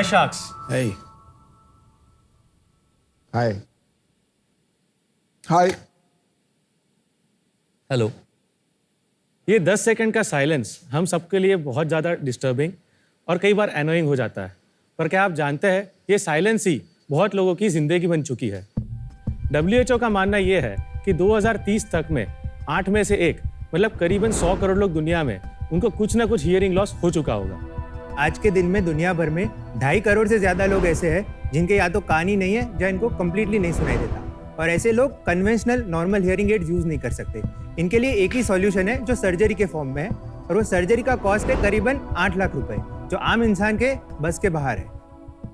Hi Sharks. Hey. Hi. Hi. Hello. ये 10 second का silence हम सबके लिए बहुत ज़्यादा डिस्टर्बिंग और कई बार एनोइंग हो जाता है। पर क्या आप जानते हैं ये साइलेंस ही बहुत लोगों की ज़िंदगी बन चुकी है। WHO का मानना ये है कि 2030 तक में 8 में से 1 मतलब करीबन 100 करोड़ लोग दुनिया में उनको कुछ ना कुछ हियरिंग लॉस हो चुका होगा। आज के दिन में दुनिया भर में 2.5 करोड़ से ज़्यादा लोग ऐसे हैं जिनके या तो कान ही नहीं है या इनको कम्प्लीटली नहीं सुनाई देता, और ऐसे लोग conventional normal hearing aids use नहीं कर सकते। इनके लिए एक ही सॉल्यूशन है जो सर्जरी के फॉर्म में है, और वो सर्जरी का कॉस्ट है करीबन 8 लाख रुपए, जो आम इंसान के बस के बाहर है।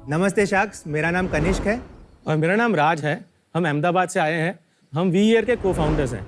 नमस्ते शाक्स, मेरा नाम कनिष्क है। और मेरा नाम राज है। हम अहमदाबाद से आए हैं। हम वी ईयर के को फाउंडर्स हैं।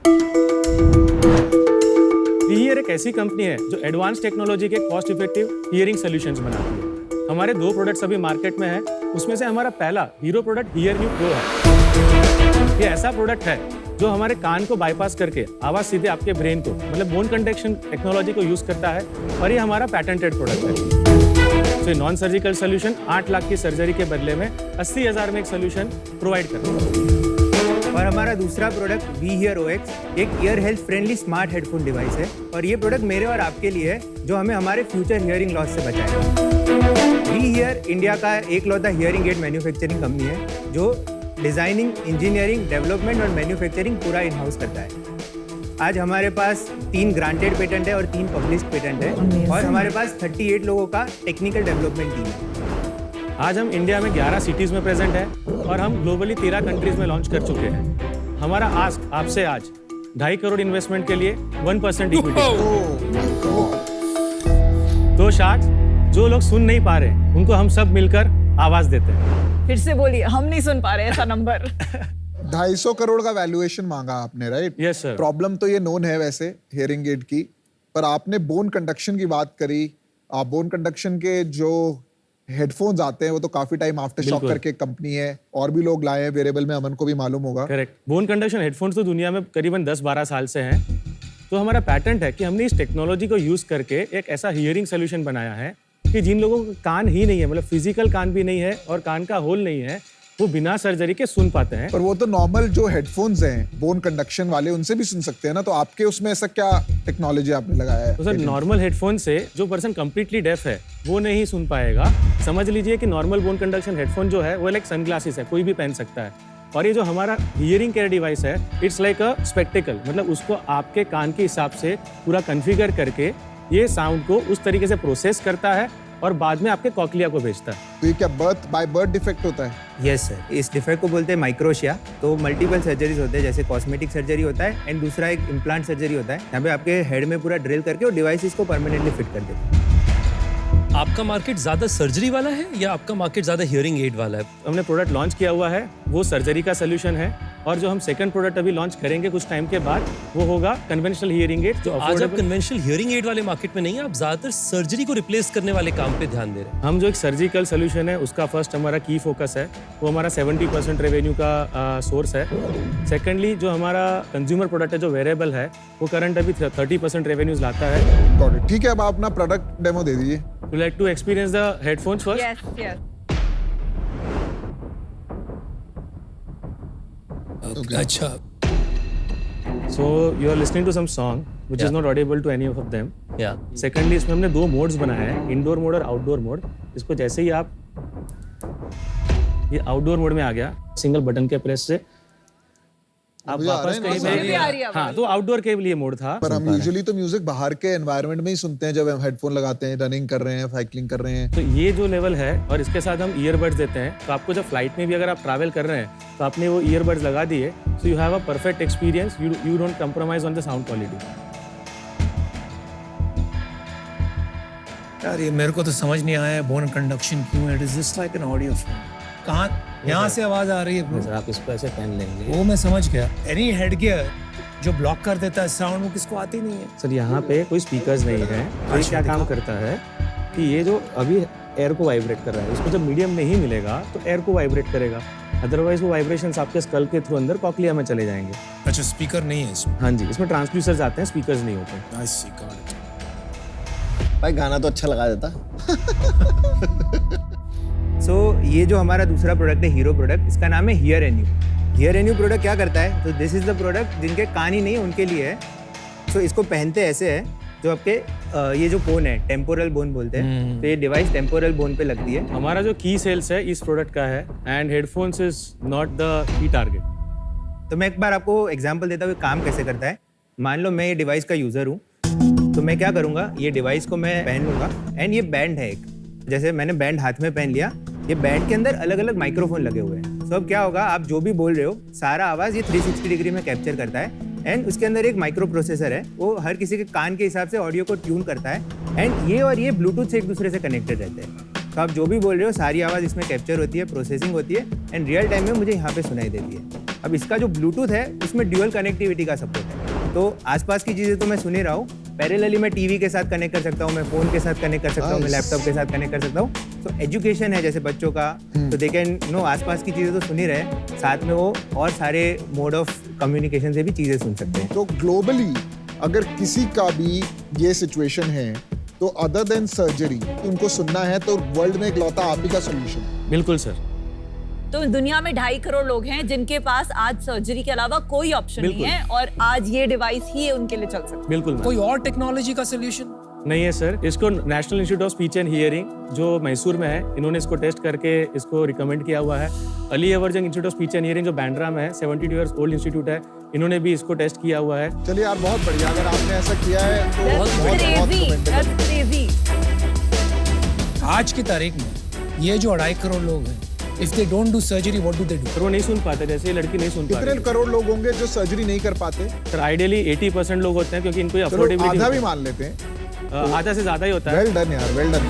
वी ईयर एक ऐसी कंपनी है जो एडवांस टेक्नोलॉजी के कॉस्ट इफेक्टिव हियरिंग सॉल्यूशंस बनाती है। हमारे 2 प्रोडक्ट्स अभी मार्केट में हैं। उसमें से हमारा पहला hero product here new pro है। ये ऐसा प्रोडक्ट है जो हमारे कान को बाईपास करके आवाज सीधे आपके ब्रेन को मतलब बोन कंडक्शन टेक्नोलॉजी को यूज करता है, और ये हमारा पैटेंटेड प्रोडक्ट है। तो नॉन सर्जिकल सोल्यूशन 8 लाख की सर्जरी के बदले में 80,000 में एक सोल्यूशन प्रोवाइड करता है। और हमारा दूसरा प्रोडक्ट वी हियर OX एक year health friendly smart headphone device है, और ये प्रोडक्ट मेरे और आपके लिए है जो हमें हमारे फ्यूचर हियरिंग लॉस से बचाएगा। वी हियर इंडिया का एकलौता हियरिंग एड मैन्युफैक्चरिंग कंपनी है जो डिजाइनिंग, इंजीनियरिंग, डेवलपमेंट और मैन्युफैक्चरिंग पूरा इन हाउस करता है। आज हमारे पास 3 ग्रांटेड पेटेंट है और 3 पब्लिश्ड पेटेंट है, और हमारे पास 38 लोगों का टेक्निकल डेवलपमेंट टीम है। आज हम इंडिया में 11 सिटीज में प्रेजेंट है, और हम ग्लोबली 13 कंट्रीज में लॉन्च कर चुके हैं। हमारा आस्क आपसे आज 2.5 करोड़ इन्वेस्टमेंट के लिए 1% इक्विटी। तो शार्क्स, जो लोग सुन नहीं पा रहे उनको हम सब मिलकर आवाज देते हैं। फिर से बोलिए, हम नहीं सुन पा रहे ऐसा नंबर। 250 करोड़ का वैल्यूएशन मांगा आपने, राइट? Yes sir. प्रॉब्लम तो ये नोन है वैसे हियरिंग एड की, पर आपने बोन कंडक्शन की बात करी। आप बोन कंडक्शन के जो हेडफोन्स आते हैं वो तो काफी टाइम आफ्टर शॉक करके कंपनी है, और भी लोग लाए हैं वेरिएबल में, अमन को भी मालूम होगा। करेक्ट। बोन कंडक्शन हेडफोन्स तो दुनिया में करीबन 10-12 साल से हैं। तो हमारा पैटेंट है कि हमने इस टेक्नोलॉजी को यूज करके एक ऐसा हियरिंग सोल्यूशन बनाया है कि जिन लोगों को कान ही नहीं है, मतलब फिजिकल कान भी नहीं है और कान का होल नहीं है, वो बिना सर्जरी के सुन पाते हैं। पर वो तो नॉर्मल जो हेडफोन्स हैं बोन कंडक्शन वाले, उनसे भी सुन सकते हैं ना, तो आपके उसमें ऐसा क्या टेक्नोलॉजी आपने लगाया है? तो सर, नॉर्मल हेडफोन से जो पर्सन कंप्लीटली डेफ है वो नहीं सुन पाएगा। समझ लीजिए कि नॉर्मल बोन कंडक्शन हेडफोन जो है वो लाइक सनग्लासेस है, कोई भी पहन सकता है। और ये जो हमारा हियरिंग केयर डिवाइस है, इट्स लाइक अ स्पेक्टिकल, मतलब उसको आपके कान के हिसाब से पूरा कॉन्फ़िगर करके ये साउंड को उस तरीके से प्रोसेस करता है और बाद में आपके कॉक्लिया को भेजता है। तो ये क्या बाय बर्थ डिफेक्ट होता है? यस सर, इस डिफेक्ट को बोलते हैं माइक्रोशिया। तो मल्टीपल सर्जरीज होते हैं, जैसे कॉस्मेटिक सर्जरी होता है एंड दूसरा एक इम्प्लांट सर्जरी होता है, यहाँ पे आपके हेड में पूरा ड्रिल करके और डिवाइस को परमानेंटली फिट कर देते हैं। आपका मार्केट ज्यादा सर्जरी वाला है या आपका मार्केट ज्यादा हियरिंग एड वाला है? हमने प्रोडक्ट लॉन्च किया हुआ है वो सर्जरी का सोल्यूशन है, और जो हम सेकंड प्रोडक्ट अभी लॉन्च करेंगे कुछ टाइम के बाद वो होगा कन्वेंशनल हियरिंग एड। जो आज आप कन्वेंशनल हियरिंग एड वाले मार्केट में नहीं है, आप ज्यादातर सर्जरी को रिप्लेस करने वाले काम पे ध्यान दे रहे हैं। हम जो एक सर्जिकल सोल्यूशन है उसका फर्स्ट हमारा की फोकस है, वो हमारा 70% रेवेन्यू का सोर्स है। सेकेंडली जो हमारा कंज्यूमर प्रोडक्ट है जो वेरेबल है वो करंट अभी 30% रेवेन्यूज लाता है। Got it. ठीक है, अब आप अपना प्रोडक्ट डेमो दे दीजिए। Would you like to experience the headphones first? Yes, yes. अच्छा, So you are listening to some song which is not audible to any of them. या Secondly इसमें हमने 2 मोड्स बनाए हैं, इंडोर मोड और outdoor mode. इसको जैसे ही आप ये आउटडोर मोड में आ गया, सिंगल बटन के प्रेस से आप मुझे आ वापस रहा है कहीं ना? भी आ रही है पे, हाँ, तो आउटडोर के लिए मोड था। पर हम यूजुअली तो म्यूजिक बाहर के एनवायरनमेंट में ही सुनते हैं, जब हम हेडफोन लगाते हैं, रनिंग कर रहे हैं, साइकिलिंग कर रहे हैं। तो ये जो लेवल है और इसके साथ हम ईयरबड्स देते हैं, तो आपको जब फ्लाइट में भी अगर आप ट्रैवल कर रहे हैं तो आपने वो ईयरबड्स लगा दिए, so you have a perfect experience, you don't compromise on the sound quality. यार ये मेरे को तो समझ नहीं आया बोन कंडक्शन क्यों है। It is just like an audio phone. कहाँ यहाँ से आवाज आ रही है bro? सर आप इसको ऐसे पहन लेंगे। वो मैं समझ गया। एनी हेड गियर जो ब्लॉक कर देता है साउंड, वो किसको आती नहीं है। सर यहाँ पे कोई स्पीकर्स नहीं है। ये क्या काम करता है कि ये जो अभी एयर को वाइब्रेट कर रहा है, इसको जब मीडियम नहीं मिलेगा तो एयर को वाइब्रेट करेगा, अदरवाइज वो वाइब्रेशंस आपके स्कल के थ्रू अंदर कॉक्लिया में चले जाएंगे। अच्छा, स्पीकर नहीं है इसमें? हाँ जी, इसमें ट्रांसड्यूसर्स आते हैं, स्पीकर्स नहीं होते। आई सी, गॉट इट। भाई गाना तो अच्छा लगा देता। सो ये जो हमारा दूसरा प्रोडक्ट है हीरो प्रोडक्ट, इसका नाम है hear N you. Hear N you product क्या करता है, तो दिस इज द प्रोडक्ट जिनके कान ही नहीं है उनके लिए है। सो इसको पहनते ऐसे है, जो आपके ये जो बोन है टेम्पोरल बोन बोलते हैं, तो ये डिवाइस टेम्पोरल बोन पे लगती है। हमारा जो की सेल्स है इस प्रोडक्ट का है and headphones is not the key target. तो मैं एक बार आपको एग्जांपल देता हूँ काम कैसे करता है। मान लो मैं ये डिवाइस का यूज़र हूँ, तो मैं क्या करूँगा, ये डिवाइस को मैं पहन लूँगा एंड ये बैंड है एक, जैसे मैंने बैंड हाथ में पहन लिया, ये बैंड के अंदर अलग अलग माइक्रोफोन लगे हुए हैं। तो अब क्या होगा, आप जो भी बोल रहे हो सारा आवाज़ ये 360 डिग्री में कैप्चर करता है एंड उसके अंदर एक माइक्रो प्रोसेसर है, वो हर किसी के कान के हिसाब से ऑडियो को ट्यून करता है एंड ये और ये ब्लूटूथ से एक दूसरे से कनेक्टेड रहते हैं। तो आप जो भी बोल रहे हो सारी आवाज़ इसमें कैप्चर होती है, प्रोसेसिंग होती है एंड रियल टाइम में मुझे यहाँ पे सुनाई देती है। अब इसका जो ब्लूटूथ है उसमें ड्यूअल कनेक्टिविटी का सपोर्ट है, तो आसपास की चीज़ें तो मैं सुन ही रहा हूँ, पैरेलली मैं टीवी के साथ कनेक्ट कर सकता हूँ, मैं फ़ोन के साथ कनेक्ट कर सकता हूँ, मैं लैपटॉप के साथ कनेक्ट कर सकता हूँ। तो एजुकेशन है जैसे बच्चों का, तो दे कैन नो आसपास की चीज़ें तो सुन ही रहे, साथ में वो और सारे मोड ऑफ कम्युनिकेशन से भी चीज़ें सुन सकते हैं। तो ग्लोबली अगर किसी का भी ये सिचुएशन है तो अदर देन सर्जरी उनको सुनना है तो वर्ल्ड में इकलौता आप ही का सोल्यूशन। बिल्कुल सर। तो दुनिया में 2.5 करोड़ लोग हैं जिनके पास आज सर्जरी के अलावा कोई ऑप्शन नहीं है और आज ये डिवाइस ही उनके लिए चल सकता है। बिल्कुल मैम। कोई और टेक्नोलॉजी का सोल्यूशन नहीं है सर। इसको national institute of speech and hearing जो मैसूर में है, इन्होंने इसको टेस्ट करके इसको रिकमेंड किया हुआ है। Ali Yavar Jung institute of speech and hearing जो बैंड्रा में है, 72 इयर्स ओल्ड इंस्टीट्यूट है, इन्होंने भी इसको टेस्ट किया हुआ है। चलिए यार बहुत बढ़िया, अगर आपने ऐसा किया है तो बहुत That's crazy. आज की तारीख में ये जो 2.5 करोड़ लोग हैं, if they don't do surgery what do they do? Sir वो नहीं सुन पाते, जैसे ये लड़की नहीं सुन कितने पाती। करोड़ लोग होंगे जो सर्जरी नहीं कर पाते? सर आइडियली 80% लोग होते हैं क्योंकि इनको चलो अफोर्डेबिलिटी आधा भी मान लेते हैं। आधा से ज्यादा ही होता है। वेल डन यार, वेल डन।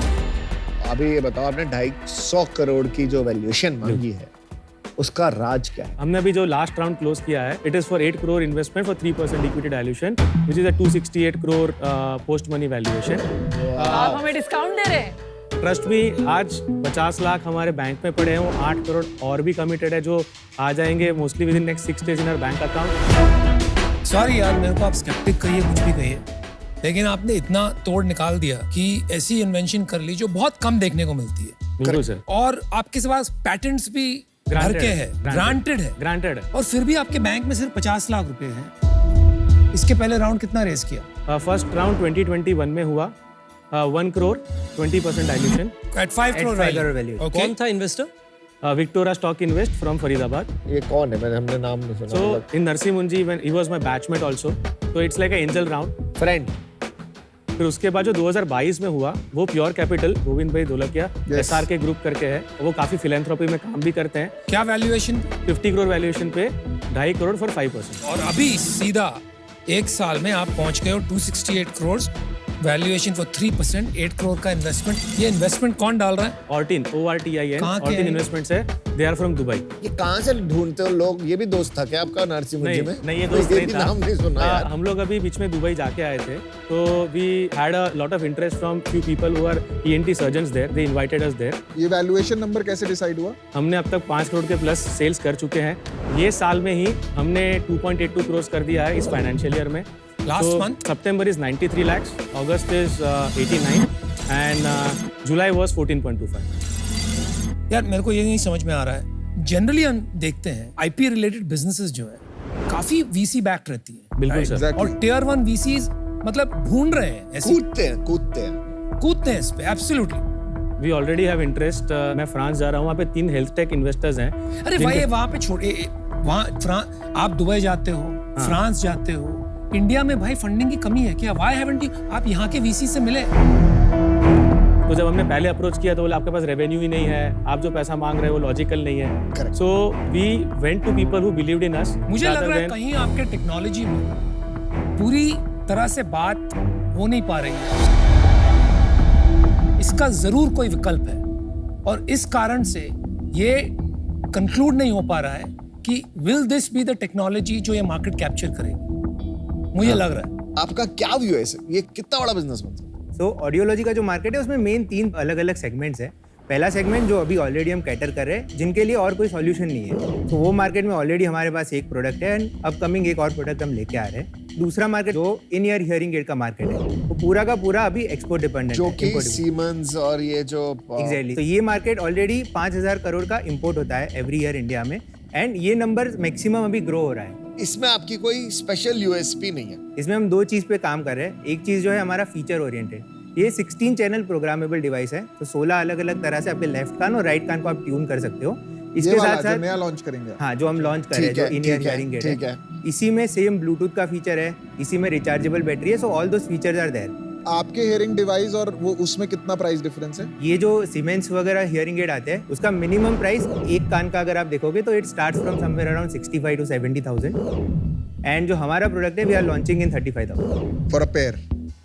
अभी ये बताओ, आपने 250 करोड़ की जो वैल्यूएशन मांगी है उसका राज क्या है? हमने अभी जो लास्ट राउंड क्लोज किया है, it is for 8 crore investment for 3% equity dilution, which is a 268 crore post money valuation. आप हमें डिस्काउंट दे रहे हैं? ट्रस्ट भी आज 50 लाख हमारे बैंक में पड़े हैं, वो 8 करोड़ और भी कमिटेड है जो आ जाएंगे mostly within next 6 days in our bank account. Sorry यार, मेरे को आप स्केप्टिक कहिए, कुछ भी कहिए, लेकिन आपने इतना तोड़ निकाल दिया कि ऐसी इन्वेंशन कर ली जो बहुत कम देखने को मिलती है। बिल्कुल सर। और आपके पास पैटेंट्स भी भर के है, ग्रांटेड है, ग्रांटेड है। और फिर भी आपके बैंक में सिर्फ 50 लाख रुपए हैं। इसके पहले राउंड कितना रेस किया? फर्स्ट राउंड 2021 में हुआ 1 crore 20% dilution at 5 crore value. Okay. कौन था investor? Victoria stock invest from Faridabad. ये कौन है? हमने नाम नहीं सुना। So in Narsi Munji, when he was my batchmate also, so it's like an angel round. Friend. फिर उसके बाद जो 2022 में हुआ वो प्योर कैपिटल गोविंद भाई ढोलकिया SR के ग्रुप करके है, वो काफी फिलेंथ्रोपी में काम भी करते हैं। क्या वैल्यूएशन? 50 करोड़ वैल्यूएशन पे 2.5 करोड़ फॉर 5%। और अभी सीधा एक साल में आप पहुंच गए हो 268 करोड़ वैल्यूएशन फॉर 3%, 8 करोड़ का इन्वेस्टमेंट। ये इन्वेस्टमेंट कौन डाल रहा है? ऑर्टिन, ORTIN, कहाँ के ऑर्टिन हैं? इन्वेस्टमेंट्स है, दे आर फ्रॉम दुबई। ये कहाँ से ढूंढते हो लोग? ये भी दोस्त था क्या आपका नरसी मुंजी में? नहीं ये दोस्त नहीं भी था। नाम नहीं सुना यार। हम लोग अभी बीच में दुबई जाके आए थे, तो we had a lot of interest from few people who are ENT surgeons there, they invited us there. ये वैल्यूएशन नंबर कैसे डिसाइड हुआ? हमने अब तक 5 करोड़ के प्लस सेल्स कर चुके हैं। ये साल में ही हमने 2.82 करोड़ कर दिया है इस फाइनेंशियल ईयर में। Last month? September is 93 lakhs, August is 89 and July was 14.25। यार मेरे को ये नहीं समझ में आ रहा है। जनरली हम देखते हैं आईपी रिलेटेड बिजनेसेस जो है काफी वीसी बैक रहती है। बिल्कुल सर। Exactly. और टियर 1 वीसीज मतलब ढूंढ रहे हैं, ऐसे कूदते हैं इस पे। Absolutely. We already have interest। मैं फ्रांस जा रहा हूँ, वहाँ पे 3 हेल्थ टेक इन्वेस्टर्स हैं। अरे भाई वहाँ पे छोड़े, वहाँ आप दुबई जाते हो, फ्रांस जाते हो, इंडिया में भाई फंडिंग की कमी है क्या? व्हाई हैवंट यू आप यहाँ के वीसी से मिले? तो जब हमने पहले अप्रोच किया तो बोले आपके पास रेवेन्यू ही नहीं है, आप जो पैसा मांग रहे हो वो लॉजिकल नहीं है। So we went to people who believed in us. मुझे लग रहा है कहीं आपके टेक्नोलॉजी में पूरी तरह से बात हो नहीं पा रही है। इसका जरूर कोई विकल्प है और इस कारण से ये कंक्लूड नहीं हो पा रहा है कि will this be the technology जो ये मार्केट कैप्चर करेगी। मुझे लग रहा है। आपका क्या व्यू है इसे? ये कितना बड़ा बिजनेस बन सकता है? तो ऑडियोलॉजी का जो मार्केट है उसमें मेन 3 अलग अलग सेगमेंट्स हैं। पहला सेगमेंट जो अभी ऑलरेडी हम कैटर कर रहे हैं, जिनके लिए और कोई सॉल्यूशन नहीं है, तो वो मार्केट में ऑलरेडी हमारे पास एक प्रोडक्ट है एंड अपकमिंग एक और प्रोडक्ट हम लेके आ रहे हैं। दूसरा मार्केट जो इन ईयर हियरिंग एड का मार्केट है, वो पूरा का पूरा अभी एक्सपोर्ट डिपेंडेंट है, जो कि import dependent। सीमेंस और ये जो एग्जैक्टली तो ये मार्केट ऑलरेडी 5,000 करोड़ का इंपोर्ट होता है एवरी ईयर इंडिया में एंड ये नंबर मैक्सिमम अभी ग्रो हो रहा है। इसमें आपकी कोई स्पेशल यूएसपी नहीं है। इसमें हम दो चीज़ पे काम कर रहे हैं। एक चीज़ जो है हमारा फीचर ओरिएंटेड, ये 16 चैनल प्रोग्रामेबल डिवाइस है, तो 16 अलग अलग तरह से आपके लेफ्ट कान और राइट कान को आप ट्यून कर सकते हो। इसके साथ साथ नया लॉन्च करेंगे। हाँ, जो हम लॉन्च कर रहे हैं, जो इन ईयर हियरिंग एड ठीक है, है। इसी में सेम ब्लूटूथ का फीचर है, इसी में रिचार्जेबल बैटरी है, so all those features are there. आपके हियरिंग डिवाइस और वो उसमें कितना प्राइस डिफरेंस है? ये जो सीमेंस वगैरह हियरिंग एड आते हैं, उसका मिनिमम प्राइस एक कान का अगर आप देखोगे तो it starts from somewhere around 65 to 70,000 and जो हमारा प्रोडक्ट है we are launching in 35,000 for a pair.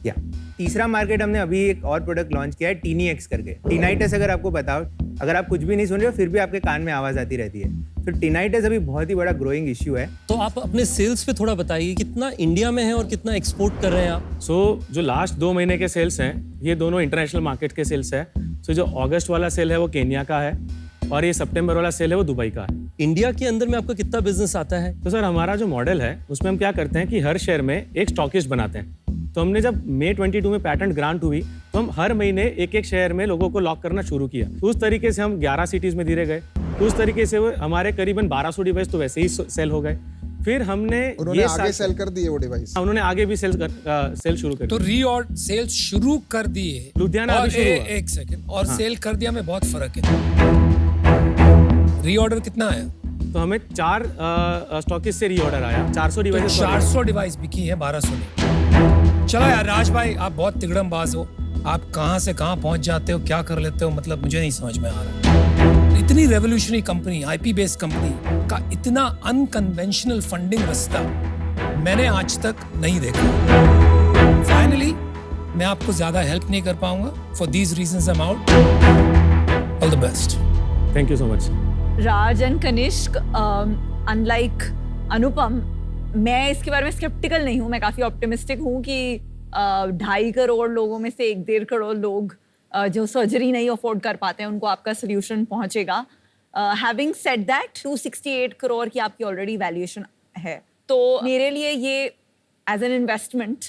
या तीसरा मार्केट हमने अभी एक और प्रोडक्ट लॉन्च किया है, टीनी एक्स करके। टिनाइटस अगर आपको बताओ, अगर आप कुछ भी नहीं सुन रहे हो फिर भी आपके कान में आवाज आती रहती है, तो टिनाइटस अभी बहुत ही बड़ा ग्रोइंग इश्यू है। तो आप अपने सेल्स पे थोड़ा बताइए, कितना इंडिया में है और कितना एक्सपोर्ट कर रहे हैं आप? जो लास्ट 2 महीने के सेल्स हैं, ये दोनों इंटरनेशनल मार्केट के सेल्स है। जो अगस्त वाला सेल है वो केन्या का है और ये सितंबर वाला सेल है वो दुबई का है। इंडिया के अंदर में आपका कितना बिजनेस आता है? तो सर हमारा जो मॉडल है उसमें हम क्या करते हैं कि हर शहर में एक स्टॉकिस्ट बनाते हैं। तो हमने जब मई 22 में पैटेंट ग्रांट हुई तो हम हर महीने एक एक शहर में लोगों को लॉक करना शुरू किया। तो उस तरीके से हम 11 सिटीज में धीरे गए, तो उस तरीके से वो हमारे करीबन 1200 डिवाइस तो वैसे ही सेल हो गए। फिर हमने उन्होंने आगे सेल कर दिए वो डिवाइस। उन्होंने आगे भी सेल शुरू कर तो रीऑर्डर सेल शुरू कर दिए लुधियाना और अभी शुरू हुआ। एक सेकंड और सेल कर दिया में बहुत फर्क है। रीऑर्डर कितना आया? तो हमें 4 स्टॉकिस्ट से रीऑर्डर आया, 400 तो डिवाइस 400 डिवाइस बिकी है, 1200 नहीं। चलो यार राज भाई, आप बहुत तिगड़मबाज हो, आप कहां से कहां पहुंच जाते हो, क्या कर लेते हो, मतलब मुझे नहीं समझ में आ रहा। इतनी revolutionary company, IP based company का इतना अनकन्वेंशनल फंडिंग रास्ता मैंने आज तक नहीं देखा। फाइनली मैं आपको ज्यादा हेल्प नहीं कर पाऊंगा, for these reasons I am out. All the best. Thank you so much. Raj and Kanishk, unlike Anupam, मैं इसके बारे में स्केप्टिकल नहीं हूँ, मैं काफी ऑप्टिमिस्टिक हूँ कि 2.5 करोड़ लोगों में से 1-1.5 करोड़ लोग जो सर्जरी नहीं अफोर्ड कर पाते हैं उनको आपका सोल्यूशन पहुंचेगा। हैविंग सेड दैट 268 करोड़ की आपकी ऑलरेडी वैल्यूएशन है, तो मेरे लिए ये as an investment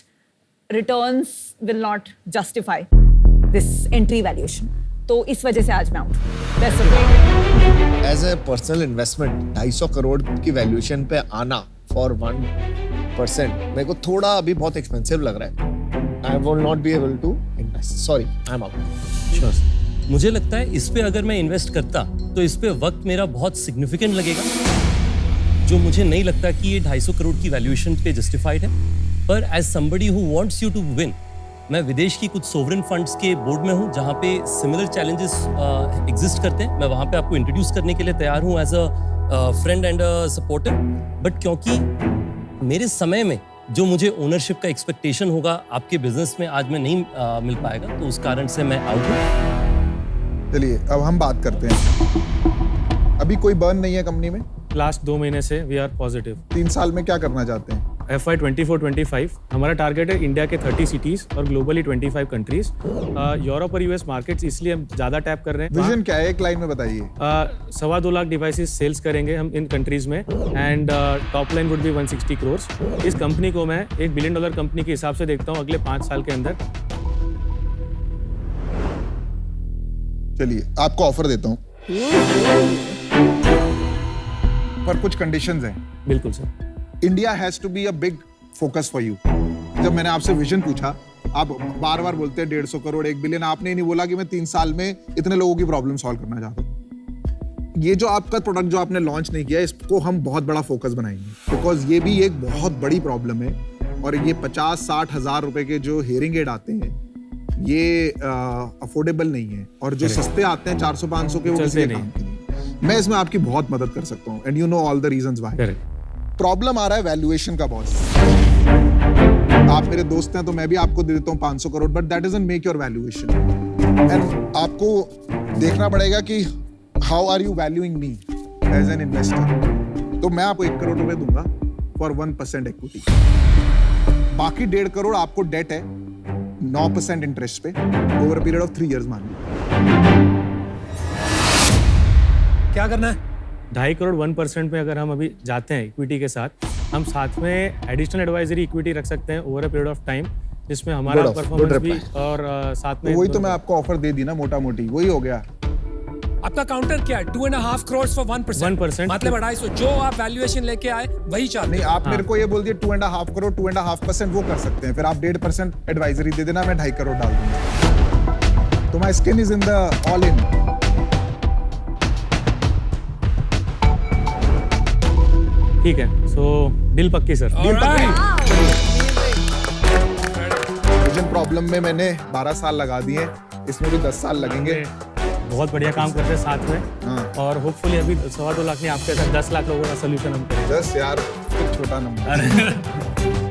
returns will not justify this entry valuation, तो इस वजह से आज मैं out. Best of luck. As a personal investment 250 crore की वैल्यूएशन पे आना फॉर 1% मेरे को थोड़ा अभी बहुत एक्सपेंसिव लग रहा है। I will not be able to invest, sorry, I am out. Sure. मुझे लगता है इस पे अगर मैं इन्वेस्ट करता तो इस पे वक्त मेरा बहुत सिग्निफिकेंट लगेगा, जो मुझे नहीं लगता कि ये 250 करोड़ की वैल्यूएशन पे जस्टिफाइड है। पर as somebody who wants you to win, मैं विदेश की कुछ सोवरेन फंड्स के बोर्ड में हूं जहां पे सिमिलर चैलेंजेस एग्जिस्ट करते हैं। मैं वहां पे आपको इंट्रोड्यूस करने के लिए तैयार हूं as a friend and supporter. But क्योंकि मेरे समय में जो मुझे ओनरशिप का एक्सपेक्टेशन होगा आपके बिजनेस में आज में नहीं मिल पाएगा, तो उस कारण से मैं आउट हूं। चलिए अब हम बात करते हैं। अभी कोई बर्न नहीं है कंपनी में? लास्ट 2 महीने से वी आर पॉजिटिव। 3 साल में क्या करना चाहते हैं? FY 24-25 हमारा टारगेट है इंडिया के 30 सिटीज और ग्लोबली 25 कंट्रीज। यूरोप और US मार्केट्स इसलिए हम ज्यादा टैप कर रहे हैं। विजन क्या है, एक लाइन में बताइए। 2.25 लाख डिवाइसेस सेल्स करेंगे हम इन कंट्रीज में and top line would be 160 crore. इस कंपनी को मैं $1 बिलियन कंपनी के हिसाब से देखता हूँ अगले 5 साल के अंदर। चलिए आपको ऑफर देता हूँ, पर कुछ कंडीशंस हैं। बिल्कुल सर। India has to be a big focus for you. जब मैंने आपसे विजन पूछा, आप बार बार बोलते हैं 150 करोड़ 1 बिलियन, आपने नहीं बोला कि मैं 3 साल में इतने लोगों की प्रॉब्लम सॉल्व करना चाहता हूँ। ये जो आपका प्रोडक्ट जो आपने लॉन्च नहीं किया, इसको हम बहुत बड़ा फोकस बनाएंगे, बिकॉज ये भी एक बहुत बड़ी प्रॉब्लम है। और ये 50-60 हज़ार रुपए के जो हियरिंग एड आते हैं, ये अफोर्डेबल नहीं है, और जो सस्ते आते हैं 400-500 के, वो किसी काम के नहीं। मैं इसमें आपकी बहुत मदद कर सकता हूँ, and you know all the reasons why. Problem आ रहा है वैल्यूएशन का बॉस। आप मेरे दोस्त हैं तो मैं भी आपको दे देता हूँ 500 crore, but that doesn't make your valuation. And आपको देखना पड़ेगा कि how are you valuing me as an investor. तो मैं आपको 1 करोड़ रुपए दूंगा फॉर 1% इक्विटी। बाकी 1.5 करोड़ आपको डेट है 9% इंटरेस्ट पे ओवर पीरियड ऑफ 3 इयर्स मान लो। क्या करना है? 2.5 करोड़ 1% में अगर हम अभी जाते हैं इक्विटी के साथ, हम साथ में एडिशनल एडवाइजरी इक्विटी रख सकते हैं over a period of time, जिसमें हमारा Good परफॉर्मेंस भी reply. और साथ में वही तो मैं आपको ऑफर दे दी ना, मोटा मोटी वही हो गया। आपका काउंटर क्या है? 2.5 करोड़ फॉर 1%। 1%। मतलब 250, जो आप वैल्यूएशन लेके आए वही चाहते नहीं, हैं। आप मेरे को ये बोल दिए 2.5 करोड़, 2.5% वो कर सकते हैं, फिर आप 1.5% एडवाइजरी दे देना, मैं 2.5 करोड़ डाल दूंगा। तो my skin is in the all in. ठीक है, सो डील पक्की सर। Alright. विजन प्रॉब्लम में मैंने 12 साल लगा दिए, इसमें भी 10 साल लगेंगे। बहुत बढ़िया काम करते हैं साथ में, हाँ। और होपफुली अभी 2.25 लाख नहीं, आपके साथ 10 लाख लोगों का सोल्यूशन हम करेंगे। 10 यार, छोटा नंबर।